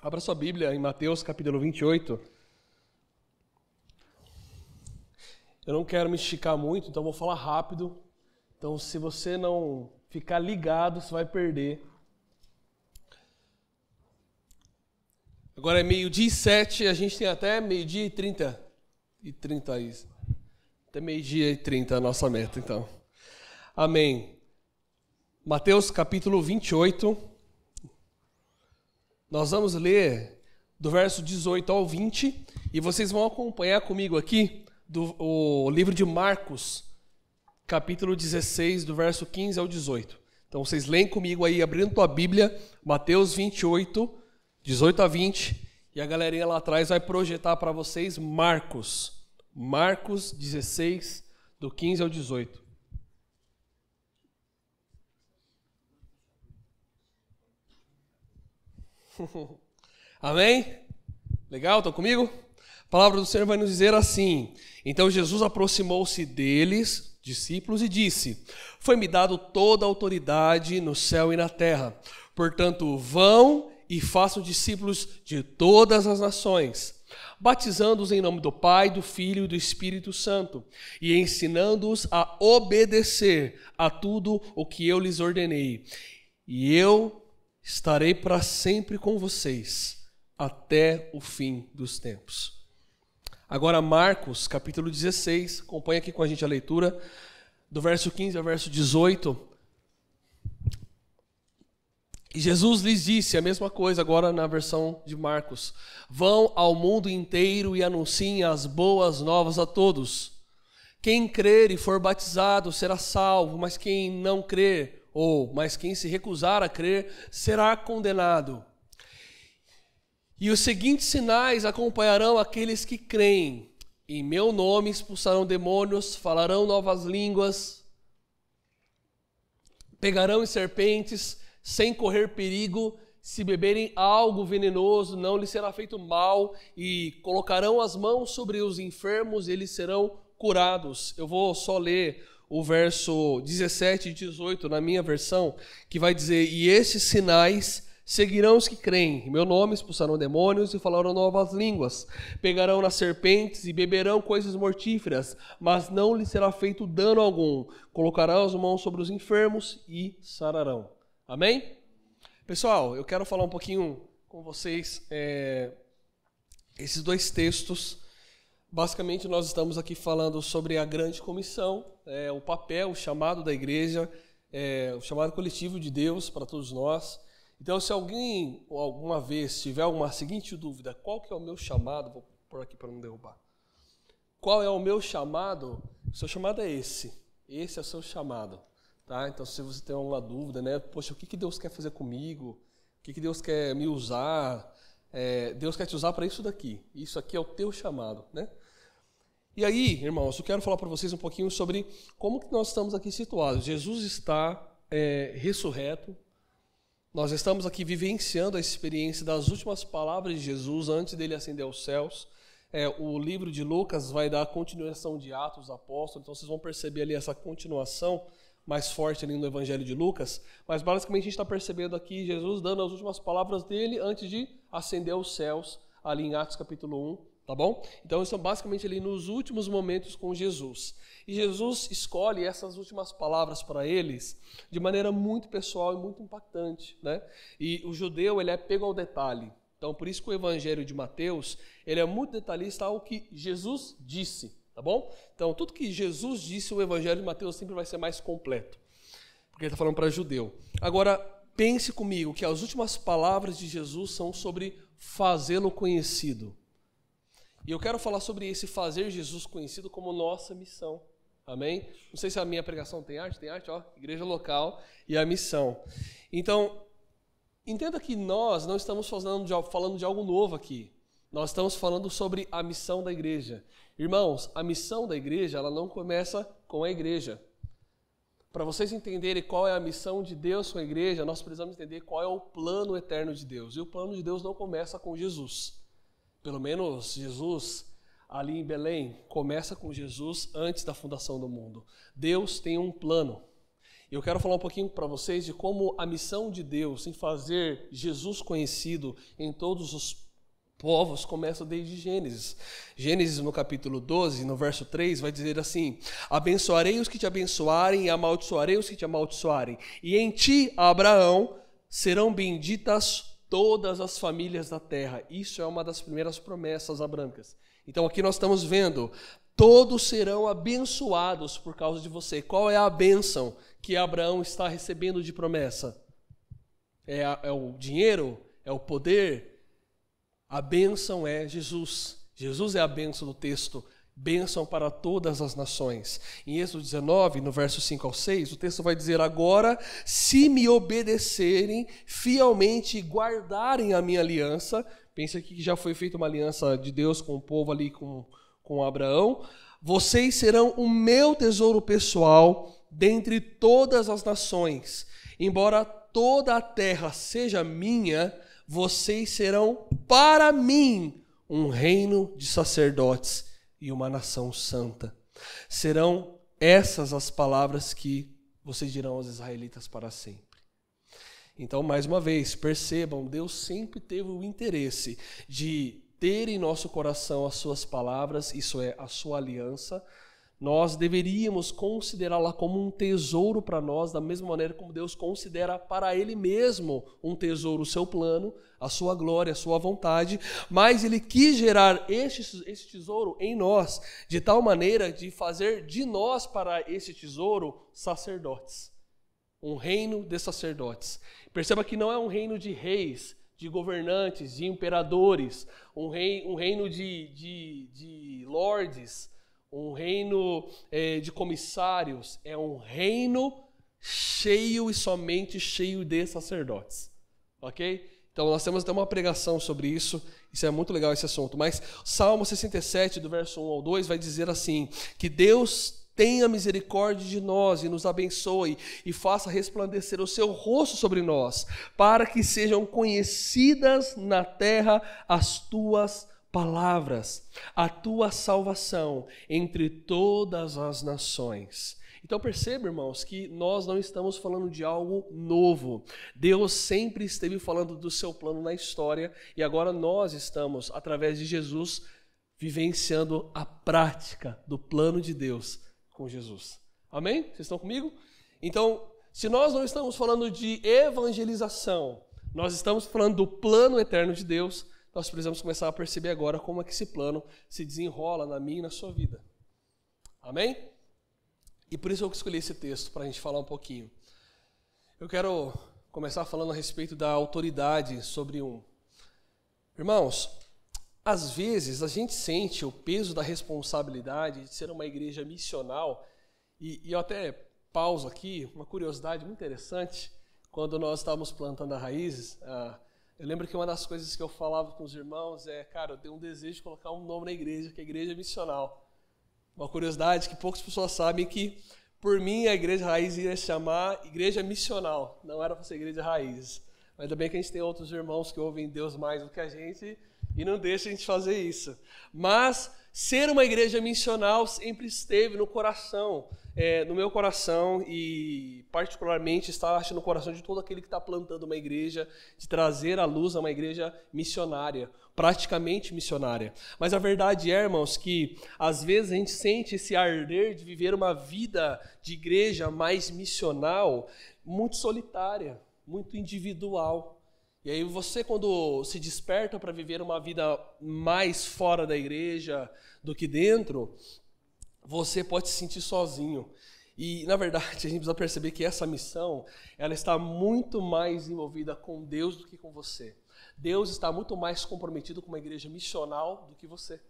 Abra sua Bíblia em Mateus capítulo 28. Eu não quero me esticar muito, então vou falar rápido. Então, se você não ficar ligado, você vai perder. Agora é 12:07, a gente tem até 12:30. Isso. Até 12:30 a nossa meta, então. Amém. Mateus capítulo 28. Nós vamos ler do verso 18 ao 20 e vocês vão acompanhar comigo aqui o livro de Marcos, capítulo 16, do verso 15 ao 18. Então vocês leem comigo aí, abrindo a Bíblia, Mateus 28, 18 a 20, e a galerinha lá atrás vai projetar para vocês Marcos 16, do 15 ao 18. Amém? Legal? Estão comigo? A palavra do Senhor vai nos dizer assim: Então Jesus aproximou-se deles, discípulos, e disse: Foi-me dado toda a autoridade no céu e na terra. Portanto, vão e façam discípulos de todas as nações, batizando-os em nome do Pai, do Filho e do Espírito Santo, e ensinando-os a obedecer a tudo o que eu lhes ordenei. E eu estarei para sempre com vocês, até o fim dos tempos. Agora Marcos, capítulo 16, acompanha aqui com a gente a leitura, do verso 15 ao verso 18. E Jesus lhes disse a mesma coisa agora na versão de Marcos: Vão ao mundo inteiro e anunciem as boas novas a todos. Quem crer e for batizado será salvo, mas quem não crer, mas quem se recusar a crer, será condenado. E os seguintes sinais acompanharão aqueles que creem: em meu nome expulsarão demônios, falarão novas línguas, pegarão em serpentes, sem correr perigo, se beberem algo venenoso, não lhes será feito mal, e colocarão as mãos sobre os enfermos, e eles serão curados. Eu vou só ler o verso 17 e 18 na minha versão, que vai dizer: E esses sinais seguirão os que creem. Em meu nome expulsarão demônios e falarão novas línguas. Pegarão nas serpentes e beberão coisas mortíferas, mas não lhes será feito dano algum. Colocarão as mãos sobre os enfermos e sararão. Amém? Pessoal, eu quero falar um pouquinho com vocês esses dois textos. Basicamente, nós estamos aqui falando sobre a grande comissão, o papel, o chamado da igreja, o chamado coletivo de Deus para todos nós. Então, se alguém alguma vez tiver alguma seguinte dúvida: qual que é o meu chamado? Vou pôr aqui para não derrubar. Qual é o meu chamado? O seu chamado é esse. Esse é o seu chamado. Tá? Então, se você tem alguma dúvida, né? Poxa, o que Deus quer fazer comigo? O que Deus quer me usar? Deus quer te usar para isso daqui. Isso aqui é o teu chamado, né? E aí, irmãos, eu quero falar para vocês um pouquinho sobre como que nós estamos aqui situados. Jesus está ressurreto. Nós estamos aqui vivenciando a experiência das últimas palavras de Jesus antes dele ascender aos céus. O livro de Lucas vai dar a continuação de Atos dos Apóstolos, então vocês vão perceber ali essa continuação mais forte ali no Evangelho de Lucas. Mas basicamente a gente está percebendo aqui Jesus dando as últimas palavras dele antes de ascender aos céus, ali em Atos capítulo 1. Tá bom? Então, estão basicamente ali nos últimos momentos com Jesus. E Jesus escolhe essas últimas palavras para eles de maneira muito pessoal e muito impactante, né? E o judeu, ele é pego ao detalhe. Então, por isso que o Evangelho de Mateus, ele é muito detalhista ao que Jesus disse, tá bom? Então, tudo que Jesus disse, o Evangelho de Mateus sempre vai ser mais completo, porque ele está falando para judeu. Agora, pense comigo que as últimas palavras de Jesus são sobre fazê-lo conhecido. E eu quero falar sobre esse fazer Jesus conhecido como nossa missão. Amém? Não sei se a minha pregação tem arte, ó, igreja local e a missão. Então, entenda que nós não estamos falando de algo novo aqui. Nós estamos falando sobre a missão da igreja. Irmãos, a missão da igreja, ela não começa com a igreja. Para vocês entenderem qual é a missão de Deus com a igreja, nós precisamos entender qual é o plano eterno de Deus. E o plano de Deus não começa com Jesus. Pelo menos Jesus, ali em Belém, começa com Jesus antes da fundação do mundo. Deus tem um plano. Eu quero falar um pouquinho para vocês de como a missão de Deus em fazer Jesus conhecido em todos os povos começa desde Gênesis. Gênesis, no capítulo 12, no verso 3, vai dizer assim: abençoarei os que te abençoarem e amaldiçoarei os que te amaldiçoarem. E em ti, Abraão, serão benditas todas as famílias da terra. Isso é uma das primeiras promessas abraâmicas. Então aqui nós estamos vendo, todos serão abençoados por causa de você. Qual é a bênção que Abraão está recebendo de promessa? É o dinheiro? É o poder? A bênção é Jesus. Jesus é a bênção do texto. Bênção para todas as nações. Em Êxodo 19, no verso 5 ao 6, o texto vai dizer: agora, se me obedecerem fielmente e guardarem a minha aliança, pensa que já foi feita uma aliança de Deus com o povo ali, com Abraão, vocês serão o meu tesouro pessoal dentre todas as nações. Embora toda a terra seja minha, vocês serão para mim um reino de sacerdotes e uma nação santa. Serão essas as palavras que vocês dirão aos israelitas para sempre. Então, mais uma vez, percebam, Deus sempre teve o interesse de ter em nosso coração as suas palavras, isso é, a sua aliança. Nós deveríamos considerá-la como um tesouro para nós, da mesma maneira como Deus considera para Ele mesmo um tesouro o seu plano, a sua glória, a sua vontade, mas Ele quis gerar esse tesouro em nós, de tal maneira de fazer de nós para esse tesouro sacerdotes, um reino de sacerdotes. Perceba que não é um reino de reis, de governantes, de imperadores, um reino de lordes, um reino de comissários, é um reino cheio e somente cheio de sacerdotes, ok? Então nós temos até uma pregação sobre isso é muito legal esse assunto, mas Salmo 67, do verso 1 ao 2, vai dizer assim, que Deus tenha misericórdia de nós e nos abençoe e faça resplandecer o seu rosto sobre nós, para que sejam conhecidas na terra as tuas palavras, a tua salvação entre todas as nações. Então perceba, irmãos, que nós não estamos falando de algo novo. Deus sempre esteve falando do seu plano na história e agora nós estamos, através de Jesus, vivenciando a prática do plano de Deus com Jesus. Amém? Vocês estão comigo? Então, se nós não estamos falando de evangelização, nós estamos falando do plano eterno de Deus, nós precisamos começar a perceber agora como é que esse plano se desenrola na minha e na sua vida. Amém? E por isso eu escolhi esse texto, para a gente falar um pouquinho. Eu quero começar falando a respeito da autoridade sobre um. Irmãos, às vezes a gente sente o peso da responsabilidade de ser uma igreja missional, e eu até pauso aqui, uma curiosidade muito interessante, quando nós estávamos plantando as raízes, eu lembro que uma das coisas que eu falava com os irmãos cara, eu tenho um desejo de colocar um nome na igreja, que é a igreja missional. Uma curiosidade que poucas pessoas sabem que, por mim, a igreja raiz ia se chamar igreja missional, não era para ser igreja raiz. Mas ainda bem que a gente tem outros irmãos que ouvem Deus mais do que a gente e não deixam a gente fazer isso. Mas ser uma igreja missional sempre esteve no coração, no meu coração e particularmente está acho, no coração de todo aquele que está plantando uma igreja, de trazer à luz a uma igreja missionária, praticamente missionária. Mas a verdade é, irmãos, que às vezes a gente sente esse arder de viver uma vida de igreja mais missional, muito solitária, muito individual. E aí você, quando se desperta para viver uma vida mais fora da igreja do que dentro, você pode se sentir sozinho. E, na verdade, a gente precisa perceber que essa missão, ela está muito mais envolvida com Deus do que com você. Deus está muito mais comprometido com uma igreja missional do que você.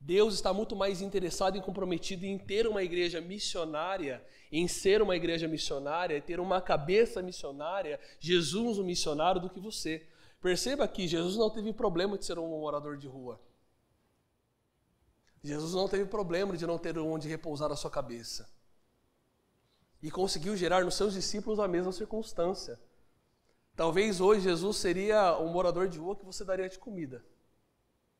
Deus está muito mais interessado e comprometido em ter uma igreja missionária, em ser uma igreja missionária, ter uma cabeça missionária, Jesus um missionário, do que você. Perceba que Jesus não teve problema de ser um morador de rua. Jesus não teve problema de não ter onde repousar a sua cabeça. E conseguiu gerar nos seus discípulos a mesma circunstância. Talvez hoje Jesus seria um morador de rua que você daria de comida.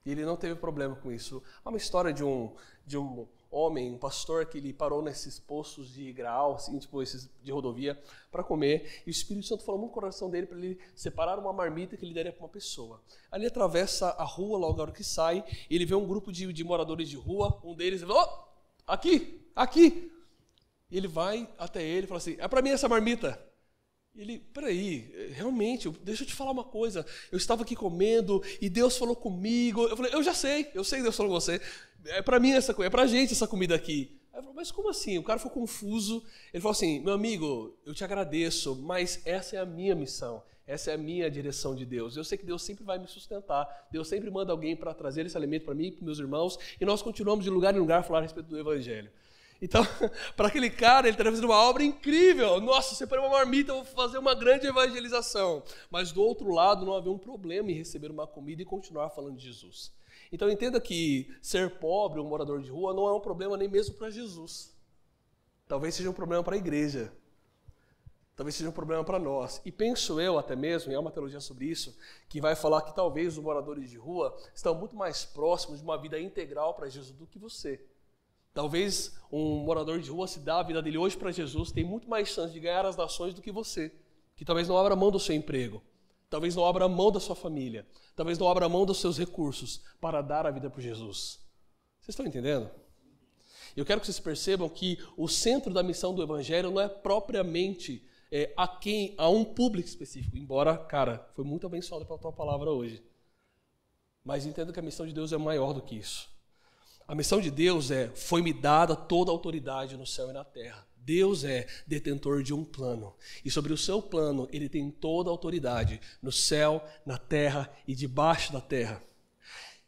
E ele não teve problema com isso. Há uma história de um homem, um pastor, que ele parou nesses postos de Graal, assim, tipo esses de rodovia, para comer, e o Espírito Santo falou no coração dele para ele separar uma marmita que ele daria para uma pessoa. Aí ele atravessa a rua, logo na hora que sai, e ele vê um grupo de moradores de rua, um deles fala, oh, aqui. E ele vai até ele e fala assim, é para mim essa marmita. E ele, peraí, realmente, deixa eu te falar uma coisa, eu estava aqui comendo e Deus falou comigo. Eu falei, eu sei que Deus falou com você, é para mim essa coisa, é pra gente essa comida aqui. Aí eu falei, mas como assim? O cara ficou confuso, ele falou assim, meu amigo, eu te agradeço, mas essa é a minha missão, essa é a minha direção de Deus. Eu sei que Deus sempre vai me sustentar, Deus sempre manda alguém para trazer esse alimento para mim e para meus irmãos, e nós continuamos de lugar em lugar a falar a respeito do Evangelho. Então, para aquele cara, ele estaria fazendo uma obra incrível. Nossa, separei uma marmita, eu vou fazer uma grande evangelização. Mas do outro lado, não havia um problema em receber uma comida e continuar falando de Jesus. Então, entenda que ser pobre, um morador de rua, não é um problema nem mesmo para Jesus. Talvez seja um problema para a igreja. Talvez seja um problema para nós. E penso eu até mesmo, e há uma teologia sobre isso, que vai falar que talvez os moradores de rua estão muito mais próximos de uma vida integral para Jesus do que você. Talvez um morador de rua, se dá a vida dele hoje para Jesus, tem muito mais chance de ganhar as nações do que você, que talvez não abra mão do seu emprego, talvez não abra mão da sua família, talvez não abra mão dos seus recursos para dar a vida para Jesus. Vocês estão entendendo? Eu quero que vocês percebam que o centro da missão do Evangelho não é propriamente a um público específico, embora, cara, foi muito abençoado pela tua palavra hoje. Mas entenda que a missão de Deus é maior do que isso. A missão de Deus foi-me dada toda a autoridade no céu e na terra. Deus é detentor de um plano. E sobre o seu plano, Ele tem toda a autoridade no céu, na terra e debaixo da terra.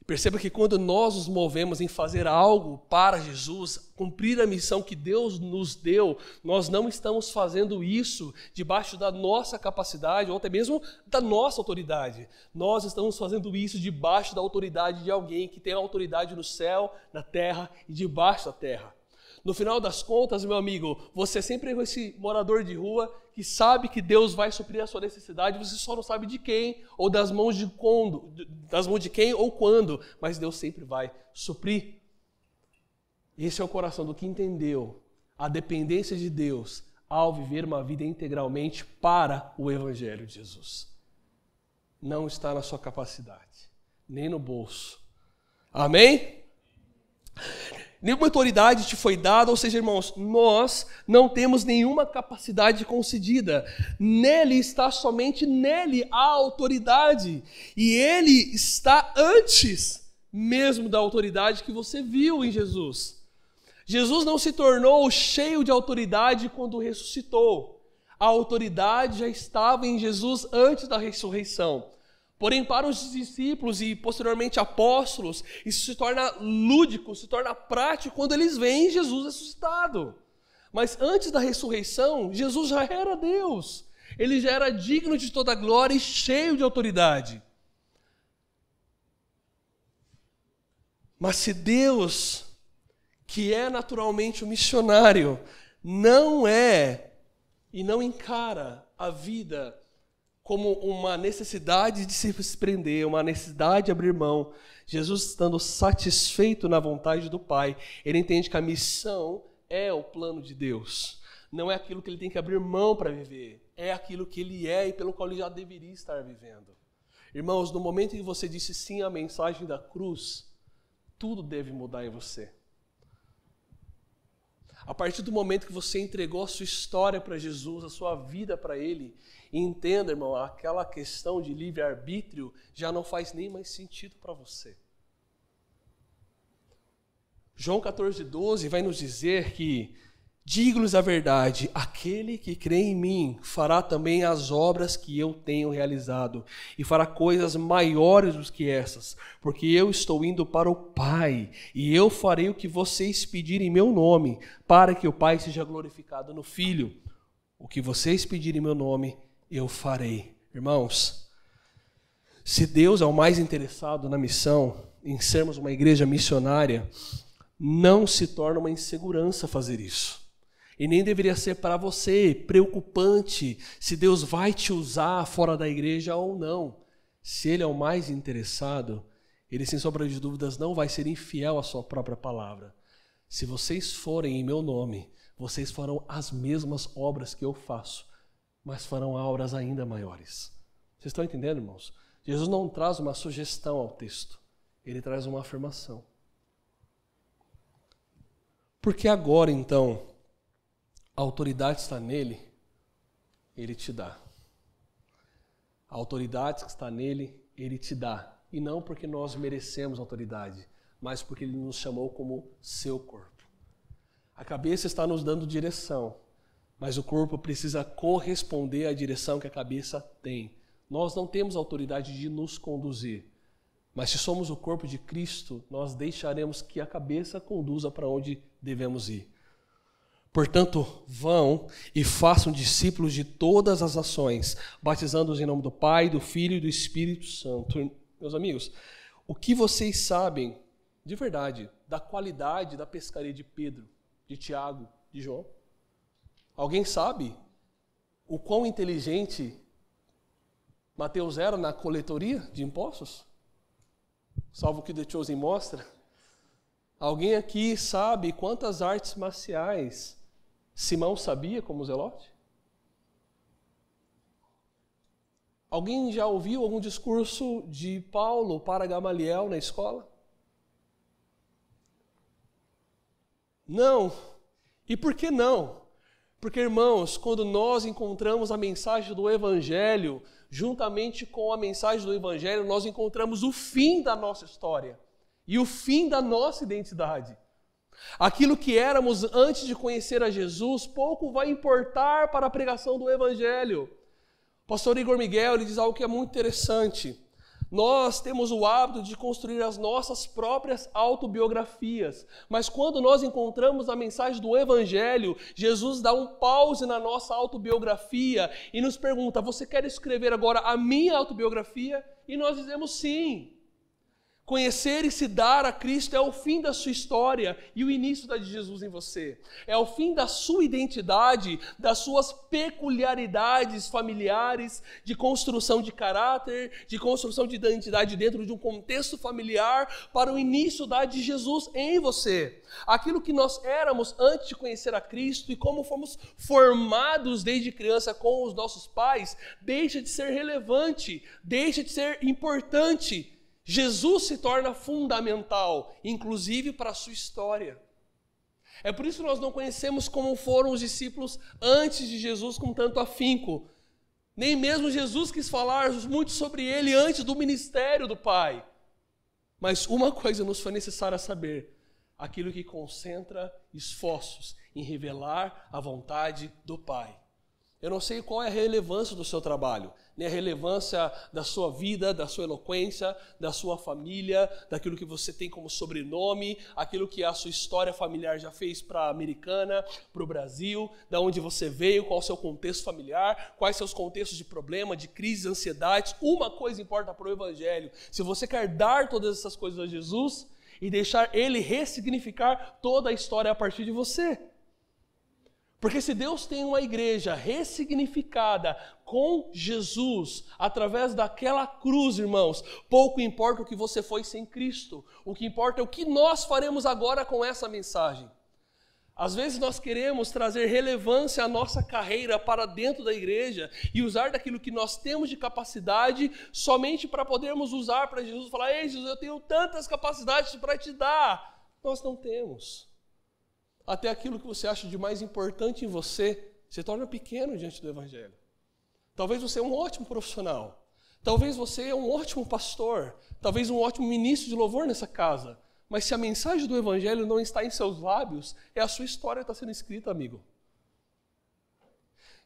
Perceba que quando nós nos movemos em fazer algo para Jesus, cumprir a missão que Deus nos deu, nós não estamos fazendo isso debaixo da nossa capacidade ou até mesmo da nossa autoridade. Nós estamos fazendo isso debaixo da autoridade de alguém que tem a autoridade no céu, na terra e debaixo da terra. No final das contas, meu amigo, você sempre é esse morador de rua que sabe que Deus vai suprir a sua necessidade, você só não sabe de quem, ou das mãos de quem ou quando, mas Deus sempre vai suprir. Esse é o coração do que entendeu a dependência de Deus ao viver uma vida integralmente para o Evangelho de Jesus. Não está na sua capacidade, nem no bolso. Amém? Nenhuma autoridade te foi dada, ou seja, irmãos, nós não temos nenhuma capacidade concedida. Nele está somente nele a autoridade. E ele está antes mesmo da autoridade que você viu em Jesus. Jesus não se tornou cheio de autoridade quando ressuscitou. A autoridade já estava em Jesus antes da ressurreição. Porém, para os discípulos e posteriormente apóstolos, isso se torna lúdico, se torna prático quando eles veem Jesus ressuscitado. Mas antes da ressurreição, Jesus já era Deus. Ele já era digno de toda glória e cheio de autoridade. Mas se Deus, que é naturalmente um missionário, não é e não encara a vida como uma necessidade de se desprender, uma necessidade de abrir mão, Jesus estando satisfeito na vontade do Pai, ele entende que a missão é o plano de Deus. Não é aquilo que ele tem que abrir mão para viver, é aquilo que ele é e pelo qual ele já deveria estar vivendo. Irmãos, no momento em que você disse sim à mensagem da cruz, tudo deve mudar em você. A partir do momento que você entregou a sua história para Jesus, a sua vida para Ele, e entenda, irmão, aquela questão de livre-arbítrio já não faz nem mais sentido para você. João 14,12 vai nos dizer que, digo-lhes a verdade, aquele que crê em mim fará também as obras que eu tenho realizado, e fará coisas maiores do que essas, porque eu estou indo para o Pai, e eu farei o que vocês pedirem em meu nome, para que o Pai seja glorificado no Filho. O que vocês pedirem em meu nome, eu farei. Irmãos, se Deus é o mais interessado na missão, em sermos uma igreja missionária, não se torna uma insegurança fazer isso. E nem deveria ser para você preocupante se Deus vai te usar fora da igreja ou não. Se Ele é o mais interessado, Ele, sem sombra de dúvidas, não vai ser infiel à sua própria palavra. se vocês forem em meu nome, vocês farão as mesmas obras que eu faço, mas farão obras ainda maiores. Vocês estão entendendo, irmãos? Jesus não traz uma sugestão ao texto, ele traz uma afirmação. Porque agora, então, a autoridade está nele, ele te dá. A autoridade que está nele, ele te dá. E não porque nós merecemos autoridade, mas porque ele nos chamou como seu corpo. A cabeça está nos dando direção, mas o corpo precisa corresponder à direção que a cabeça tem. Nós não temos autoridade de nos conduzir, mas se somos o corpo de Cristo, nós deixaremos que a cabeça conduza para onde devemos ir. Portanto, vão e façam discípulos de todas as nações, batizando-os em nome do Pai, do Filho e do Espírito Santo. Meus amigos, o que vocês sabem, de verdade, da qualidade da pescaria de Pedro, de Tiago, de João? Alguém sabe o quão inteligente Mateus era na coletoria de impostos? Salvo o que The Chosen mostra. Alguém aqui sabe quantas artes marciais Simão sabia como zelote? Alguém já ouviu algum discurso de Paulo para Gamaliel na escola? Não. E por que não? Porque, irmãos, quando nós encontramos a mensagem do Evangelho, juntamente com a mensagem do Evangelho, nós encontramos o fim da nossa história e o fim da nossa identidade. Aquilo que éramos antes de conhecer a Jesus, pouco vai importar para a pregação do Evangelho. O pastor Igor Miguel ele diz algo que é muito interessante. Nós temos o hábito de construir as nossas próprias autobiografias, mas quando nós encontramos a mensagem do Evangelho, Jesus dá um pause na nossa autobiografia e nos pergunta: você quer escrever agora a minha autobiografia? E nós dizemos sim. Conhecer e se dar a Cristo é o fim da sua história e o início da de Jesus em você. É o fim da sua identidade, das suas peculiaridades familiares, de construção de caráter, de construção de identidade dentro de um contexto familiar, para o início da de Jesus em você. Aquilo que nós éramos antes de conhecer a Cristo e como fomos formados desde criança com os nossos pais, deixa de ser relevante, deixa de ser importante. Jesus se torna fundamental, inclusive para a sua história. É por isso que nós não conhecemos como foram os discípulos antes de Jesus com tanto afinco. Nem mesmo Jesus quis falar muito sobre ele antes do ministério do Pai. Mas uma coisa nos foi necessária saber: aquilo que concentra esforços em revelar a vontade do Pai. Eu não sei qual é a relevância do seu trabalho, nem a relevância da sua vida, da sua eloquência, da sua família, daquilo que você tem como sobrenome, aquilo que a sua história familiar já fez para a Americana, para o Brasil, da onde você veio, qual é o seu contexto familiar, quais seus contextos de problema, de crise, ansiedades. Uma coisa importa para o Evangelho: se você quer dar todas essas coisas a Jesus e deixar Ele ressignificar toda a história a partir de você. Porque se Deus tem uma igreja ressignificada com Jesus, através daquela cruz, irmãos, pouco importa o que você foi sem Cristo. O que importa é o que nós faremos agora com essa mensagem. Às vezes nós queremos trazer relevância à nossa carreira para dentro da igreja e usar daquilo que nós temos de capacidade somente para podermos usar para Jesus e falar: ei, Jesus, eu tenho tantas capacidades para te dar. Nós não temos. Até aquilo que você acha de mais importante em você se torna pequeno diante do Evangelho. Talvez você é um ótimo profissional. Talvez você é um ótimo pastor. Talvez um ótimo ministro de louvor nessa casa. Mas se a mensagem do Evangelho não está em seus lábios, é a sua história que está sendo escrita, amigo.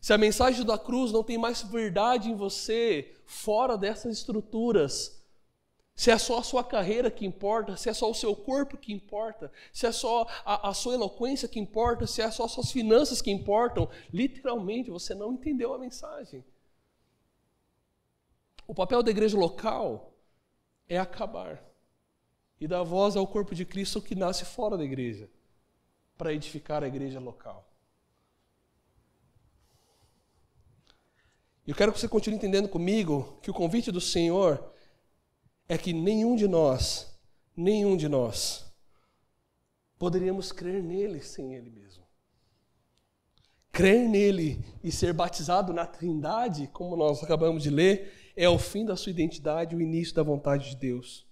Se a mensagem da cruz não tem mais verdade em você, fora dessas estruturas, se é só a sua carreira que importa, se é só o seu corpo que importa, se é só a sua eloquência que importa, se é só as suas finanças que importam, literalmente você não entendeu a mensagem. O papel da igreja local é acabar e dar voz ao corpo de Cristo que nasce fora da igreja, para edificar a igreja local. Eu quero que você continue entendendo comigo que o convite do Senhor é que nenhum de nós poderíamos crer nele sem ele mesmo. Crer nele e ser batizado na Trindade, como nós acabamos de ler, é o fim da sua identidade, o início da vontade de Deus.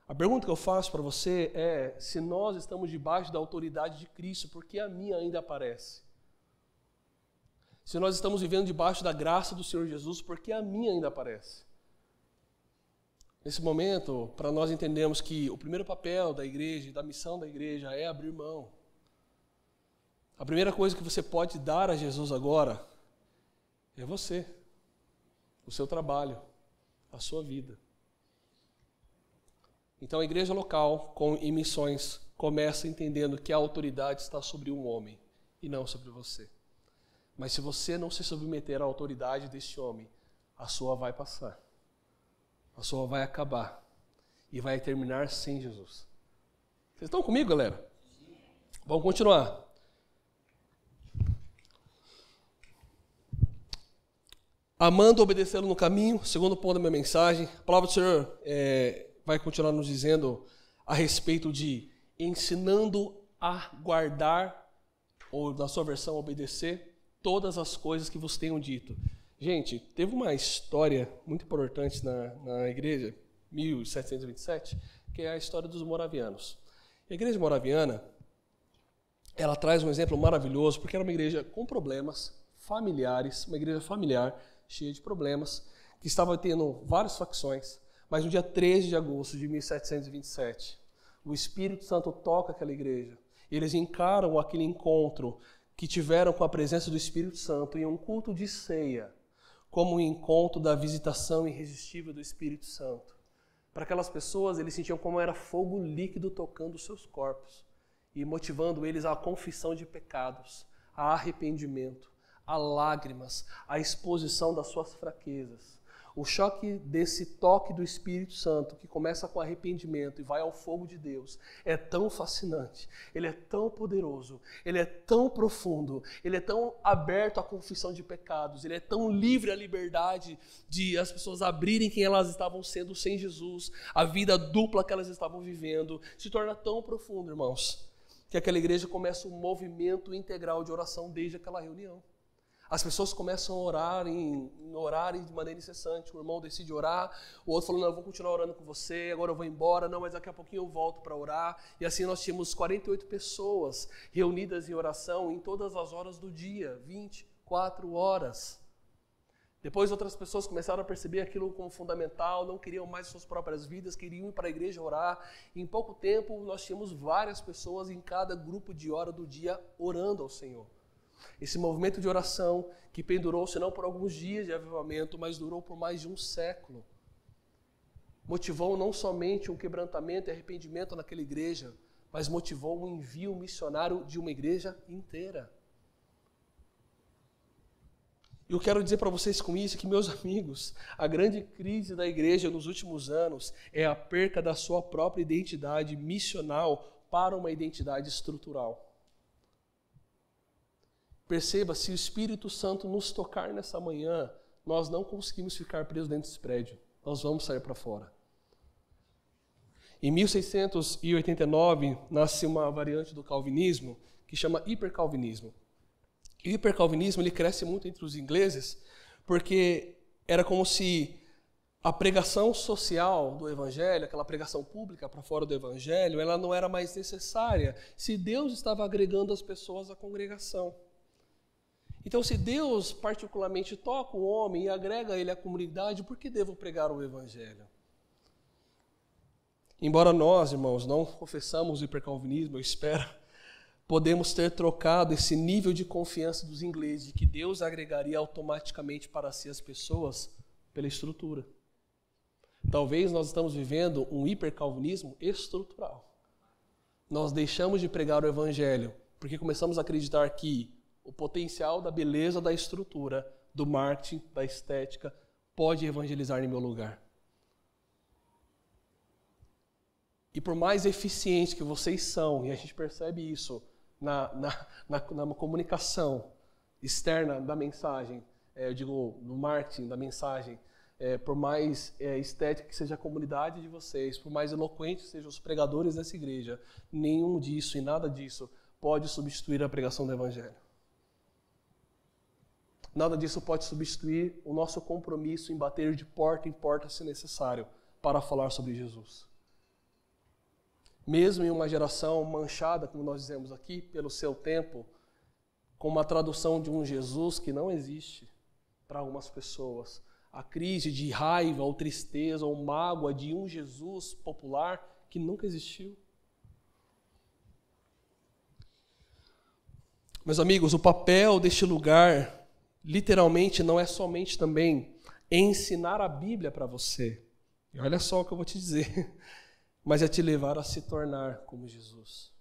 A pergunta que eu faço para você é, se nós estamos debaixo da autoridade de Cristo, por que a minha ainda aparece? Se nós estamos vivendo debaixo da graça do Senhor Jesus, por que a minha ainda aparece? Nesse momento, para nós entendermos que o primeiro papel da igreja, da missão da igreja, é abrir mão. A primeira coisa que você pode dar a Jesus agora é você, o seu trabalho, a sua vida. Então a igreja local, em missões, começa entendendo que a autoridade está sobre um homem e não sobre você. Mas se você não se submeter à autoridade deste homem, a sua vai passar. A sua vai acabar. E vai terminar sem Jesus. Vocês estão comigo, galera? Vamos continuar. Amando, obedecê-lo no caminho, segundo ponto da minha mensagem. A palavra do Senhor vai continuar nos dizendo a respeito de ensinando a guardar, ou na sua versão, obedecer, todas as coisas que vos tenho dito. Gente, teve uma história muito importante na igreja, 1727, que é a história dos moravianos. A igreja moraviana, ela traz um exemplo maravilhoso, porque era uma igreja com problemas familiares, uma igreja familiar, cheia de problemas, que estava tendo várias facções, mas no dia 13 de agosto de 1727, o Espírito Santo toca aquela igreja. Eles encaram aquele encontro que tiveram com a presença do Espírito Santo em um culto de ceia, como um encontro da visitação irresistível do Espírito Santo. Para aquelas pessoas, eles sentiam como era fogo líquido tocando os seus corpos e motivando eles à confissão de pecados, a arrependimento, a lágrimas, a exposição das suas fraquezas. O choque desse toque do Espírito Santo, que começa com arrependimento e vai ao fogo de Deus, é tão fascinante, ele é tão poderoso, ele é tão profundo, ele é tão aberto à confissão de pecados, ele é tão livre à liberdade de as pessoas abrirem quem elas estavam sendo sem Jesus, a vida dupla que elas estavam vivendo, se torna tão profundo, irmãos, que aquela igreja começa um movimento integral de oração desde aquela reunião. As pessoas começam a orarem de maneira incessante. O irmão decide orar, o outro falou, não, eu vou continuar orando com você, agora eu vou embora, não, mas daqui a pouquinho eu volto para orar. E assim nós tínhamos 48 pessoas reunidas em oração em todas as horas do dia, 24 horas. Depois outras pessoas começaram a perceber aquilo como fundamental, não queriam mais suas próprias vidas, queriam ir para a igreja orar. E em pouco tempo nós tínhamos várias pessoas em cada grupo de hora do dia orando ao Senhor. Esse movimento de oração que pendurou-se não por alguns dias de avivamento, mas durou por mais de um século. Motivou não somente um quebrantamento e arrependimento naquela igreja, mas motivou um envio missionário de uma igreja inteira. E eu quero dizer para vocês com isso que, meus amigos, a grande crise da igreja nos últimos anos é a perca da sua própria identidade missional para uma identidade estrutural. Perceba, se o Espírito Santo nos tocar nessa manhã, nós não conseguimos ficar presos dentro desse prédio. Nós vamos sair para fora. Em 1689, nasce uma variante do calvinismo que chama hipercalvinismo. E o hipercalvinismo ele cresce muito entre os ingleses porque era como se a pregação social do Evangelho, aquela pregação pública para fora do Evangelho, ela não era mais necessária se Deus estava agregando as pessoas à congregação. Então, se Deus particularmente toca o homem e agrega ele à comunidade, por que devo pregar o Evangelho? Embora nós, irmãos, não confessamos o hipercalvinismo, eu espero, podemos ter trocado esse nível de confiança dos ingleses de que Deus agregaria automaticamente para si as pessoas pela estrutura. Talvez nós estamos vivendo um hipercalvinismo estrutural. Nós deixamos de pregar o Evangelho porque começamos a acreditar que o potencial da beleza da estrutura, do marketing, da estética, pode evangelizar em meu lugar. E por mais eficientes que vocês são, e a gente percebe isso na comunicação externa da mensagem, eu digo no marketing da mensagem, por mais estética que seja a comunidade de vocês, por mais eloquentes sejam os pregadores dessa igreja, nenhum disso e nada disso pode substituir a pregação do Evangelho. Nada disso pode substituir o nosso compromisso em bater de porta em porta, se necessário, para falar sobre Jesus. Mesmo em uma geração manchada, como nós dizemos aqui, pelo seu tempo, com uma tradução de um Jesus que não existe para algumas pessoas, a crise de raiva ou tristeza ou mágoa de um Jesus popular que nunca existiu. Meus amigos, o papel deste lugar, literalmente, não é somente também ensinar a Bíblia para você. E olha só o que eu vou te dizer. Mas é te levar a se tornar como Jesus.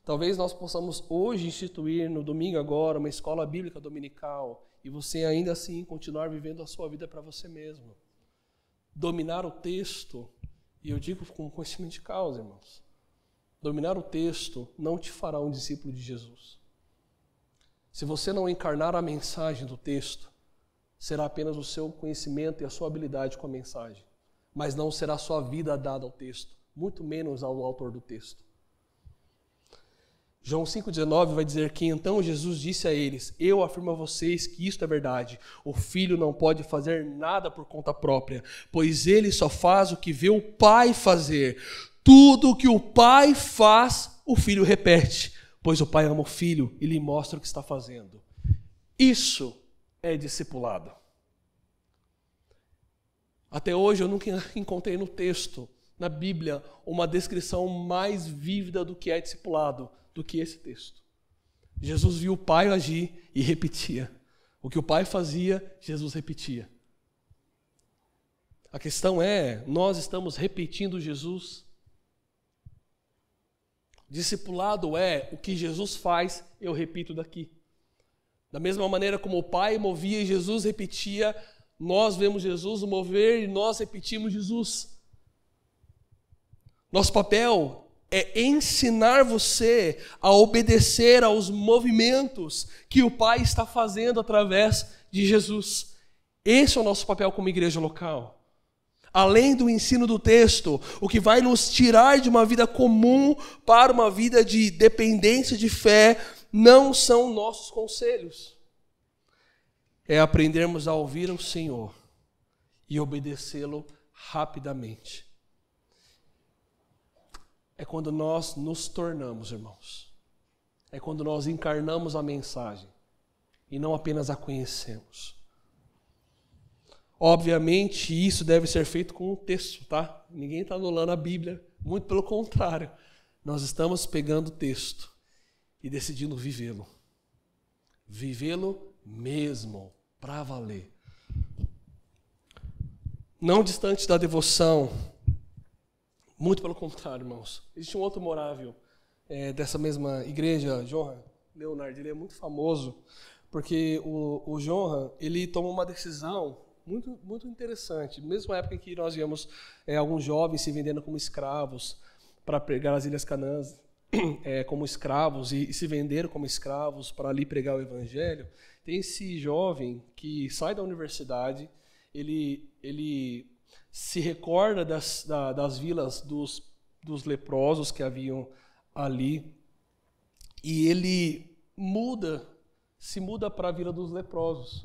Talvez nós possamos hoje instituir, no domingo agora, uma escola bíblica dominical e você ainda assim continuar vivendo a sua vida para você mesmo. Dominar o texto, e eu digo com conhecimento de causa, irmãos, dominar o texto não te fará um discípulo de Jesus. Se você não encarnar a mensagem do texto, será apenas o seu conhecimento e a sua habilidade com a mensagem, mas não será a sua vida dada ao texto, muito menos ao autor do texto. João 5,19 vai dizer que então Jesus disse a eles: eu afirmo a vocês que isto é verdade, o Filho não pode fazer nada por conta própria, pois ele só faz o que vê o Pai fazer. Tudo o que o Pai faz, o Filho repete, pois o Pai ama o Filho e lhe mostra o que está fazendo. Isso é discipulado. Até hoje eu nunca encontrei no texto, na Bíblia, uma descrição mais vívida do que é discipulado, do que esse texto. Jesus viu o Pai agir e repetia. O que o Pai fazia, Jesus repetia. A questão é, nós estamos repetindo Jesus? Discipulado é o que Jesus faz, eu repito daqui. Da mesma maneira como o Pai movia e Jesus repetia, nós vemos Jesus mover e nós repetimos Jesus. Nosso papel é ensinar você a obedecer aos movimentos que o Pai está fazendo através de Jesus. Esse é o nosso papel como igreja local. Além do ensino do texto, o que vai nos tirar de uma vida comum para uma vida de dependência de fé não são nossos conselhos. É aprendermos a ouvir o Senhor e obedecê-lo rapidamente. É quando nós nos tornamos, irmãos. É quando nós encarnamos a mensagem e não apenas a conhecemos. Obviamente, isso deve ser feito com o texto, tá? Ninguém está anulando a Bíblia, muito pelo contrário. Nós estamos pegando o texto e decidindo vivê-lo. Vivê-lo mesmo, para valer. Não distante da devoção, muito pelo contrário, irmãos. Existe um outro morável dessa mesma igreja, Johann Leonard, ele é muito famoso, porque o Johann, ele tomou uma decisão muito, muito interessante. Mesmo na época em que nós víamos alguns jovens se vendendo como escravos para pregar as Ilhas Canaãs, como escravos, e se venderam como escravos para ali pregar o Evangelho, tem esse jovem que sai da universidade, ele se recorda das vilas dos leprosos que haviam ali, e ele se muda para a vila dos leprosos,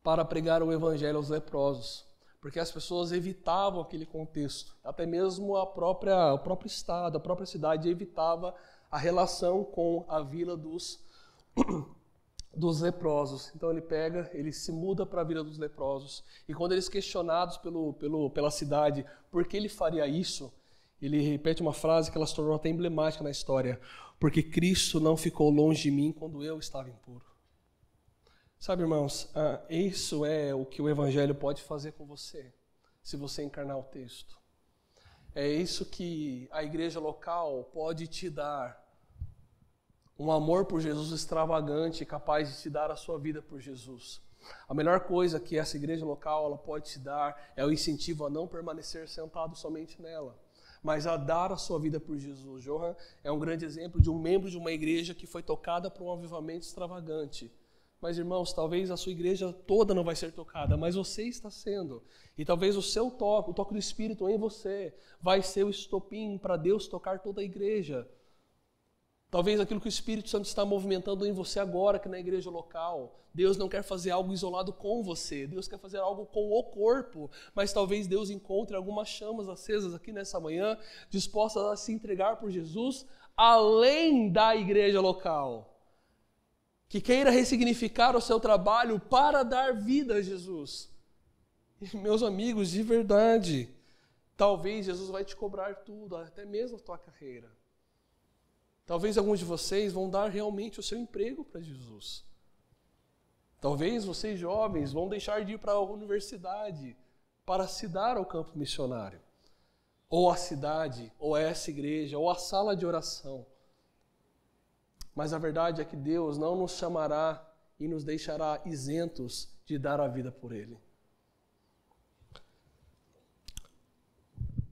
para pregar o Evangelho aos leprosos, porque as pessoas evitavam aquele contexto, até mesmo o próprio estado, a própria cidade evitava a relação com a vila dos leprosos. Então ele se muda para a vila dos leprosos, e quando eles questionados pela cidade por que ele faria isso, ele repete uma frase que ela se tornou até emblemática na história: porque Cristo não ficou longe de mim quando eu estava impuro. Sabe, irmãos, isso é o que o Evangelho pode fazer com você, se você encarnar o texto. É isso que a igreja local pode te dar. Um amor por Jesus extravagante, capaz de te dar a sua vida por Jesus. A melhor coisa que essa igreja local ela pode te dar é o incentivo a não permanecer sentado somente nela, mas a dar a sua vida por Jesus. Johann é um grande exemplo de um membro de uma igreja que foi tocada por um avivamento extravagante, Mas, irmãos, talvez a sua igreja toda não vai ser tocada, mas você está sendo. E talvez o seu toque, o toque do Espírito em você, vai ser o estopim para Deus tocar toda a igreja. Talvez aquilo que o Espírito Santo está movimentando em você agora, aqui na igreja local. Deus não quer fazer algo isolado com você. Deus quer fazer algo com o corpo. Mas talvez Deus encontre algumas chamas acesas aqui nessa manhã, dispostas a se entregar por Jesus, além da igreja local. Que queira ressignificar o seu trabalho para dar vida a Jesus. E, meus amigos, de verdade, talvez Jesus vai te cobrar tudo, até mesmo a tua carreira. Talvez alguns de vocês vão dar realmente o seu emprego para Jesus. Talvez vocês jovens vão deixar de ir para a universidade para se dar ao campo missionário. Ou a cidade, ou essa igreja, ou a sala de oração. Mas a verdade é que Deus não nos chamará e nos deixará isentos de dar a vida por Ele.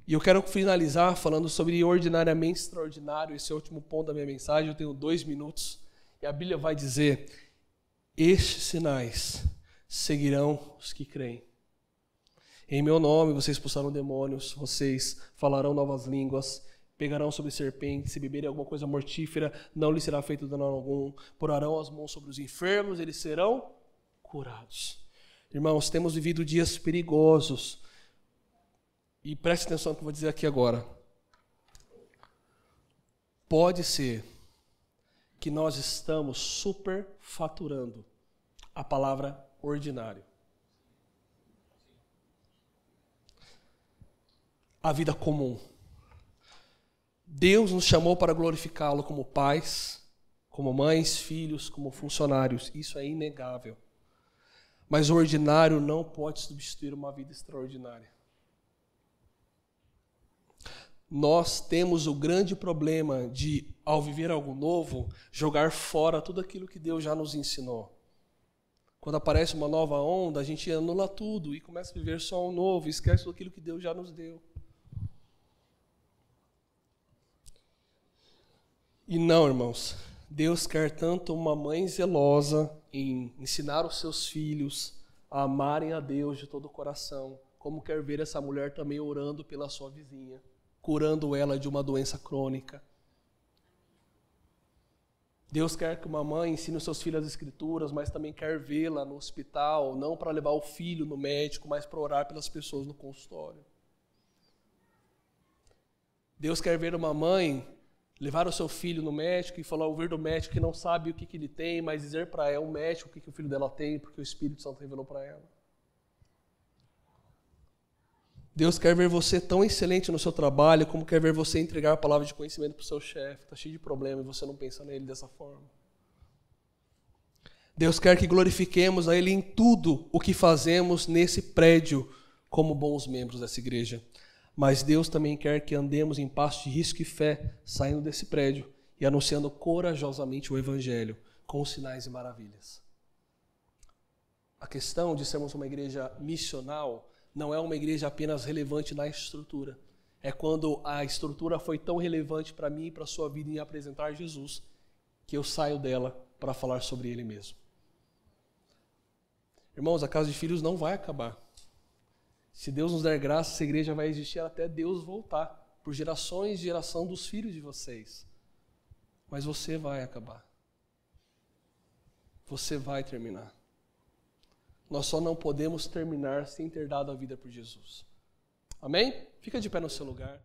E eu quero finalizar falando sobre ordinariamente extraordinário, esse é o último ponto da minha mensagem, eu tenho 2 minutos, e a Bíblia vai dizer, estes sinais seguirão os que creem. Em meu nome vocês expulsarão demônios, vocês falarão novas línguas, pegarão sobre serpentes, se beberem alguma coisa mortífera, não lhes será feito dano algum, porão as mãos sobre os enfermos, eles serão curados. Irmãos, temos vivido dias perigosos, e preste atenção no que eu vou dizer aqui agora. Pode ser que nós estamos superfaturando a palavra ordinário. A vida comum. Deus nos chamou para glorificá-lo como pais, como mães, filhos, como funcionários. Isso é inegável. Mas o ordinário não pode substituir uma vida extraordinária. Nós temos o grande problema de, ao viver algo novo, jogar fora tudo aquilo que Deus já nos ensinou. Quando aparece uma nova onda, a gente anula tudo e começa a viver só um novo, esquece tudo aquilo que Deus já nos deu. E não, irmãos, Deus quer tanto uma mãe zelosa em ensinar os seus filhos a amarem a Deus de todo o coração, como quer ver essa mulher também orando pela sua vizinha, curando ela de uma doença crônica. Deus quer que uma mãe ensine os seus filhos as Escrituras, mas também quer vê-la no hospital, não para levar o filho no médico, mas para orar pelas pessoas no consultório. Deus quer ver uma mãe levar o seu filho no médico e falar, ouvir do médico que não sabe o que ele tem, mas dizer para ela, o médico o que o filho dela tem, porque o Espírito Santo revelou para ela. Deus quer ver você tão excelente no seu trabalho, como quer ver você entregar a palavra de conhecimento para o seu chefe. Está cheio de problema e você não pensa nele dessa forma. Deus quer que glorifiquemos a Ele em tudo o que fazemos nesse prédio como bons membros dessa igreja. Mas Deus também quer que andemos em passo de risco e fé, saindo desse prédio e anunciando corajosamente o Evangelho, com sinais e maravilhas. A questão de sermos uma igreja missional não é uma igreja apenas relevante na estrutura. É quando a estrutura foi tão relevante para mim e para a sua vida em apresentar Jesus, que eu saio dela para falar sobre Ele mesmo. Irmãos, a casa de filhos não vai acabar. Se Deus nos der graça, essa igreja vai existir até Deus voltar, por gerações e geração dos filhos de vocês. Mas você vai acabar. Você vai terminar. Nós só não podemos terminar sem ter dado a vida por Jesus. Amém? Fica de pé no seu lugar.